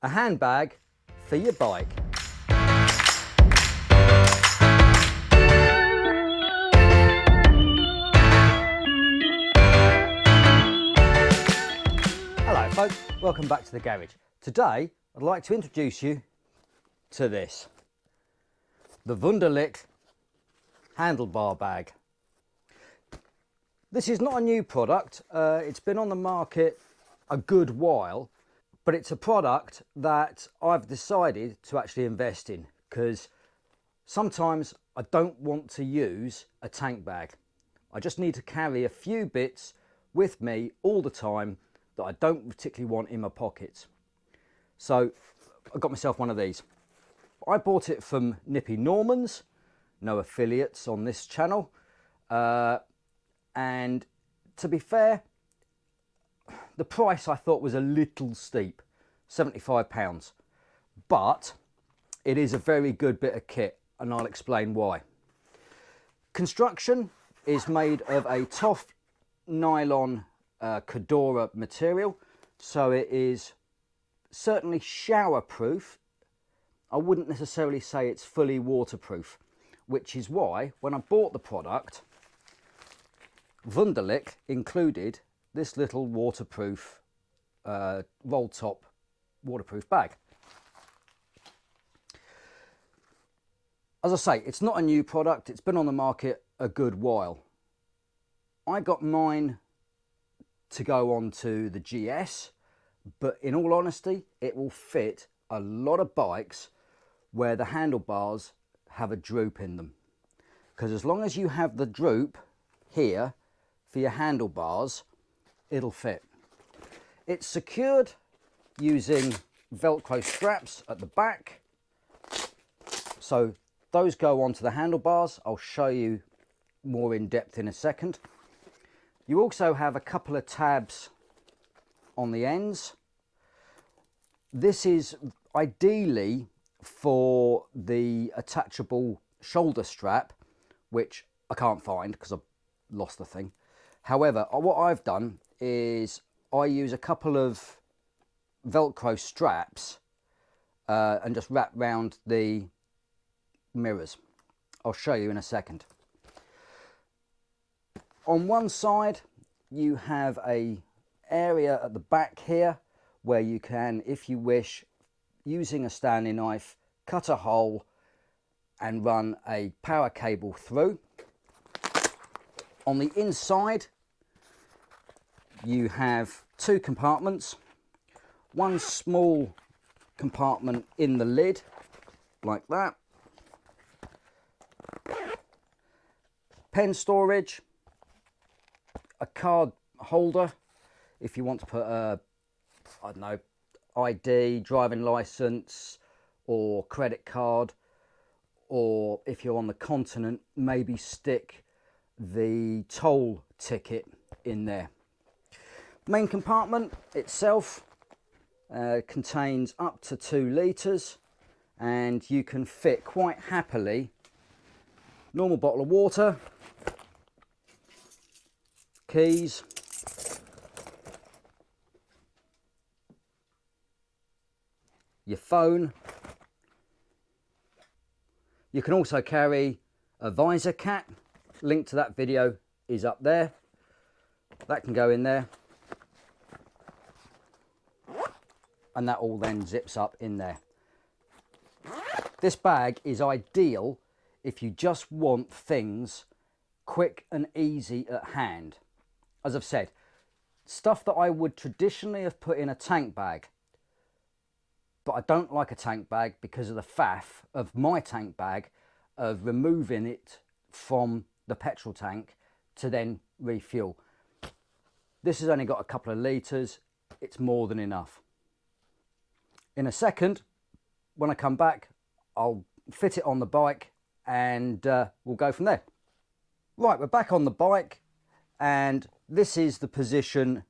A handbag for your bike. Hello folks, welcome back to the garage. Today I'd like to introduce you to this. The Wunderlich Handlebar Bag. This is not a new product, it's been on the market a good while, but it's a product that I've decided to actually invest in because sometimes I don't want to use a tank bag. I just need to carry a few bits with me all the time that I don't particularly want in my pockets. So I got myself one of these. I bought it from Nippy Norman's, no affiliates on this channel, and to be fair, the price I thought was a little steep, £75, but it is a very good bit of kit and I'll explain why. Construction is made of a tough nylon Cordura material, so it is certainly shower proof. I wouldn't necessarily say it's fully waterproof, which is why when I bought the product, Wunderlich included this little waterproof roll top waterproof bag. As I say, it's not a new product, it's been on the market a good while. I got mine to go on to the GS, but in all honesty it will fit a lot of bikes where the handlebars have a droop in them, because as long as you have the droop here for your handlebars, it'll fit. It's secured using Velcro straps at the back, so those go onto the handlebars. I'll show you more in depth in a second. You also have a couple of tabs on the ends. This is ideally for the attachable shoulder strap, which I can't find because I've lost the thing. However, what I've done is I use a couple of Velcro straps and just wrap round the mirrors. I'll show you in a second. On one side you have a area at the back here where you can, if you wish, using a Stanley knife, cut a hole and run a power cable through. On the inside you have two compartments, one small compartment in the lid like that, pen storage, a card holder if you want to put a, I don't know, ID, driving license or credit card, or if you're on the continent, maybe stick the toll ticket in there. Main compartment itself contains up to 2 litres, and you can fit quite happily normal bottle of water, keys, your phone. You can also carry a visor cap. Link to that video is up there. That can go in there, and that all then zips up in there. This bag is ideal if you just want things quick and easy at hand. As I've said, stuff that I would traditionally have put in a tank bag, but I don't like a tank bag because of the faff of my tank bag of removing it from the petrol tank to then refuel. This has only got a couple of litres, it's more than enough. In a second, when I come back, I'll fit it on the bike and we'll go from there. Right, we're back on the bike, and this is the position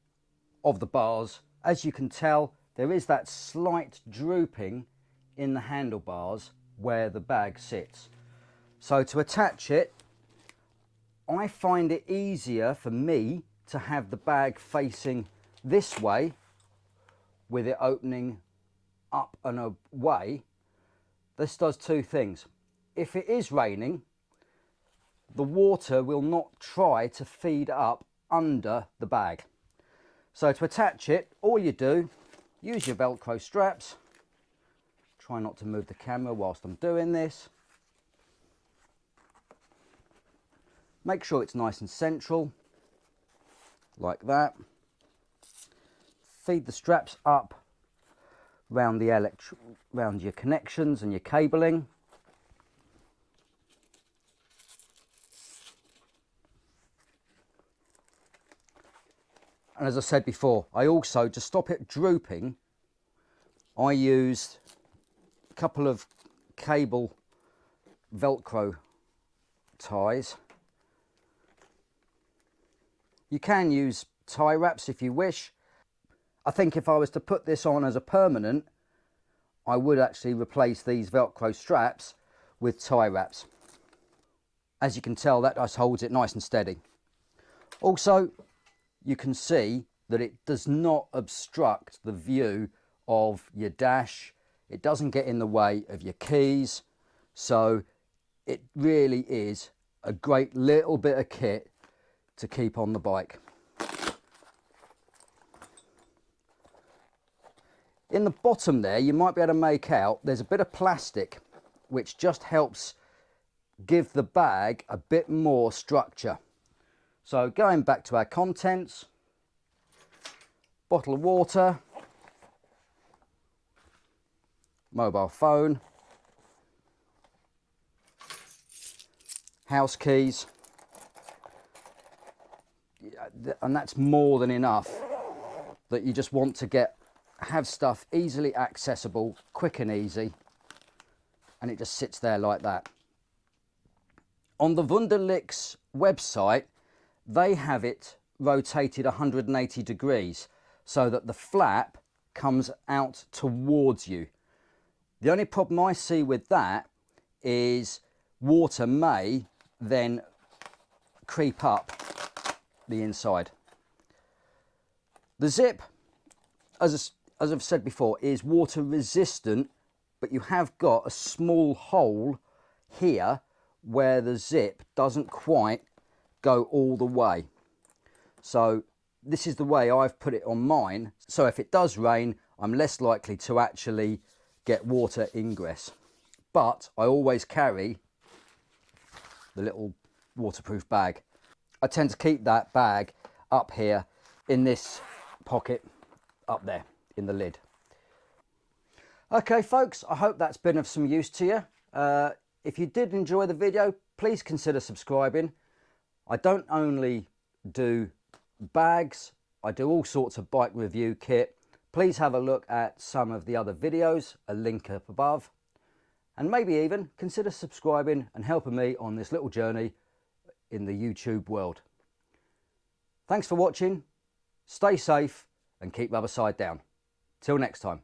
of the bars. As you can tell, there is that slight drooping in the handlebars where the bag sits. So to attach it, I find it easier for me to have the bag facing this way with it opening up and away, this does two things. If it is raining, the water will not try to feed up under the bag. So to attach it, all you do, use your Velcro straps. Try not to move the camera whilst I'm doing this. Make sure it's nice and central, like that. Feed the straps up round your connections and your cabling. And as I said before, I also, to stop it drooping, I used a couple of cable Velcro ties. You can use tie wraps if you wish. I think if I was to put this on as a permanent, I would actually replace these Velcro straps with tie wraps. As you can tell, that just holds it nice and steady. Also, you can see that it does not obstruct the view of your dash. It doesn't get in the way of your keys. So it really is a great little bit of kit to keep on the bike. In the bottom there, you might be able to make out there's a bit of plastic which just helps give the bag a bit more structure. So going back to our contents, bottle of water, mobile phone, house keys, and that's more than enough that you just want to have stuff easily accessible, quick and easy, and it just sits there like that. On the Wunderlich's website, they have it rotated 180 degrees so that the flap comes out towards you. The only problem I see with that is water may then creep up the inside. The zip, as I've said before, is water resistant, but you have got a small hole here where the zip doesn't quite go all the way. So this is the way I've put it on mine. So if it does rain, I'm less likely to actually get water ingress. But I always carry the little waterproof bag. I tend to keep that bag up here in this pocket up there in the lid. Okay folks, I hope that's been of some use to you. If you did enjoy the video, please consider subscribing. I don't only do bags, I do all sorts of bike review kit. Please have a look at some of the other videos, a link up above, and maybe even consider subscribing and helping me on this little journey in the YouTube world. Thanks for watching, stay safe and keep rubber side down. Till next time.